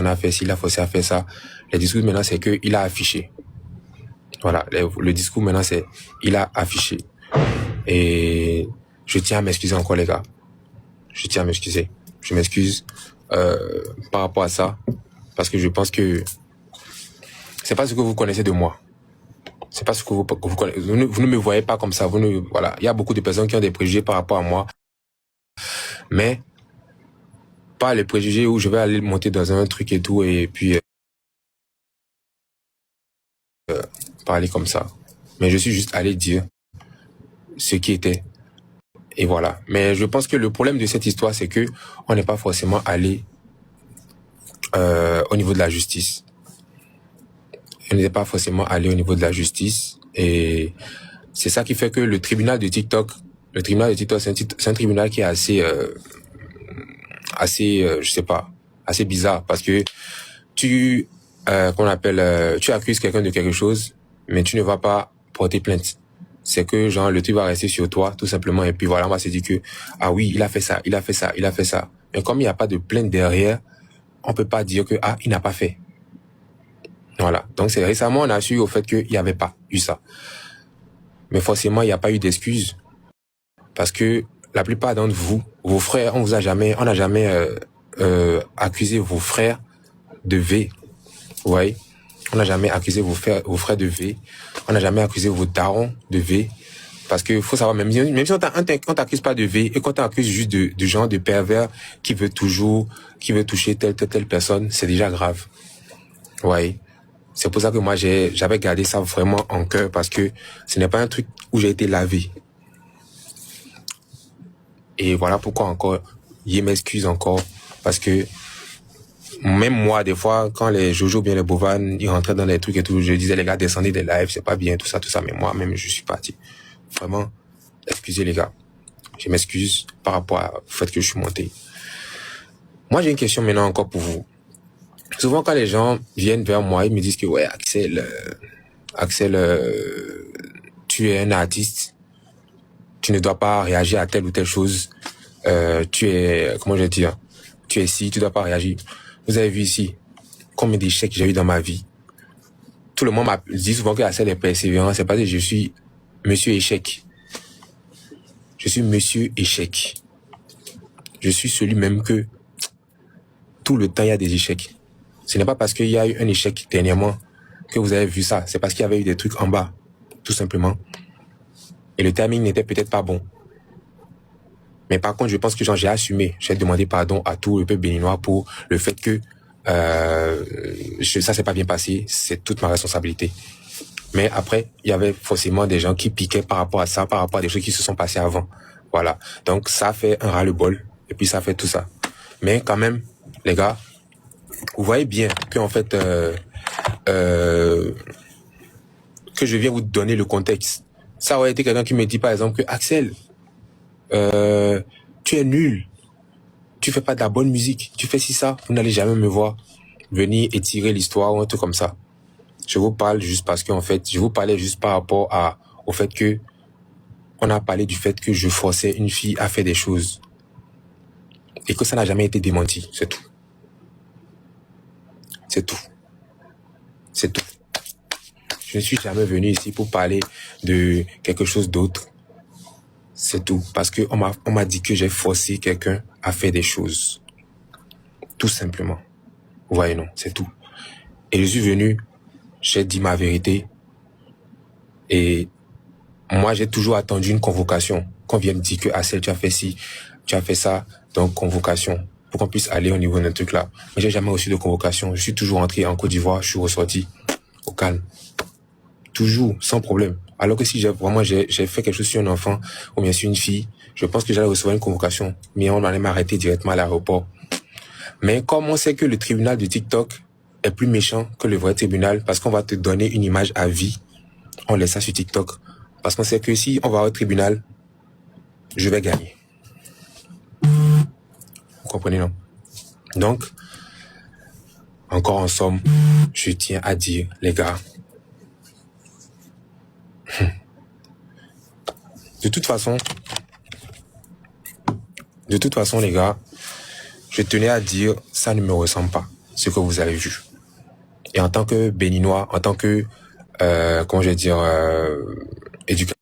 a fait ci, il a forcé à faire ça. Le discours maintenant, c'est qu'il a affiché. Voilà, le discours maintenant, c'est il a affiché. Et je tiens à m'excuser encore, les gars. Je tiens à m'excuser. Je m'excuse par rapport à ça. Parce que je pense que c'est pas ce que vous connaissez de moi. C'est pas ce que vous connaissez. Vous ne me voyez pas comme ça. Voilà. Il y a beaucoup de personnes qui ont des préjugés par rapport à moi. Mais pas les préjugés où je vais aller monter dans un truc et tout et puis parler comme ça. Mais je suis juste allé dire ce qui était. Et voilà. Mais je pense que le problème de cette histoire, c'est que on n'est pas forcément allé au niveau de la justice. On n'est pas forcément allé au niveau de la justice. Et c'est ça qui fait que le tribunal de TikTok, c'est un tribunal qui est je sais pas, assez bizarre parce que tu accuses quelqu'un de quelque chose, mais tu ne vas pas porter plainte. C'est que genre le truc va rester sur toi tout simplement et puis voilà, on va se dire que ah oui, il a fait ça. Mais comme il n'y a pas de plainte derrière, on peut pas dire que il n'a pas fait. Voilà. Donc c'est récemment on a su au fait qu'il n'y avait pas eu ça. Mais forcément, il n'y a pas eu d'excuses parce que la plupart d'entre vous, vos frères, on n'a jamais accusé vos frères de V. Vous voyez? On n'a jamais accusé vos frères de V. On n'a jamais accusé vos darons de V. Parce que faut savoir, même si on t'accuse pas de V et qu'on t'accuse juste de genre de pervers qui veut toucher telle personne, c'est déjà grave. Vous voyez? C'est pour ça que moi, j'avais gardé ça vraiment en cœur parce que ce n'est pas un truc où j'ai été lavé. Et voilà pourquoi encore, je m'excuse encore parce que même moi, des fois, quand les Jojo bien les Bovan, ils rentraient dans les trucs et tout, je disais, les gars, descendez des lives, c'est pas bien, tout ça. Mais moi-même, je suis parti. Vraiment, excusez les gars. Je m'excuse par rapport au fait que je suis monté. Moi, j'ai une question maintenant encore pour vous. Souvent, quand les gens viennent vers moi, ils me disent que, ouais, Axel, tu es un artiste, tu ne dois pas réagir à telle ou telle chose. Tu es ci, tu dois pas réagir. Vous avez vu ici combien d'échecs j'ai eu dans ma vie. Tout le monde m'a dit souvent que Axel est persévérant. C'est parce que je suis Monsieur Échec. Je suis Monsieur Échec. Je suis celui même que tout le temps il y a des échecs. Ce n'est pas parce qu'il y a eu un échec dernièrement que vous avez vu ça. C'est parce qu'il y avait eu des trucs en bas, tout simplement. Et le timing n'était peut-être pas bon. Mais par contre, je pense que j'ai assumé. J'ai demandé pardon à tout le peuple béninois pour le fait que ça s'est pas bien passé. C'est toute ma responsabilité. Mais après, il y avait forcément des gens qui piquaient par rapport à ça, par rapport à des choses qui se sont passées avant. Voilà. Donc, ça fait un ras-le-bol. Et puis, ça fait tout ça. Mais quand même, les gars, vous voyez bien que en fait, que je viens vous donner le contexte. Ça aurait été quelqu'un qui me dit, par exemple, que Axel, tu es nul. Tu fais pas de la bonne musique. Tu fais ça, vous n'allez jamais me voir venir étirer l'histoire ou un truc comme ça. Je vous parle juste parce qu'en fait, je vous parlais juste par rapport au fait que on a parlé du fait que je forçais une fille à faire des choses. Et que ça n'a jamais été démenti. C'est tout. C'est tout. C'est tout. Je ne suis jamais venu ici pour parler de quelque chose d'autre. C'est tout. Parce que on m'a dit que j'ai forcé quelqu'un à faire des choses. Tout simplement. Vous voyez, non, c'est tout. Et je suis venu, j'ai dit ma vérité. Et moi, j'ai toujours attendu une convocation. Qu'on vienne me dire que Axel, tu as fait ci, tu as fait ça. Donc, convocation. Pour qu'on puisse aller au niveau d'un truc là. Mais j'ai jamais reçu de convocation. Je suis toujours rentré en Côte d'Ivoire, je suis ressorti au calme. Toujours, sans problème. Alors que si j'ai fait quelque chose sur un enfant ou bien sur une fille, je pense que j'allais recevoir une convocation. Mais on allait m'arrêter directement à l'aéroport. Mais comme on sait que le tribunal de TikTok est plus méchant que le vrai tribunal parce qu'on va te donner une image à vie, on laisse ça sur TikTok. Parce qu'on sait que si on va au tribunal, je vais gagner. Vous comprenez, non? Donc, encore en somme, je tiens à dire, les gars, de toute façon, les gars, je tenais à dire, ça ne me ressemble pas. ce que vous avez vu. Et en tant que Béninois, en tant que, comment je vais dire, éducateur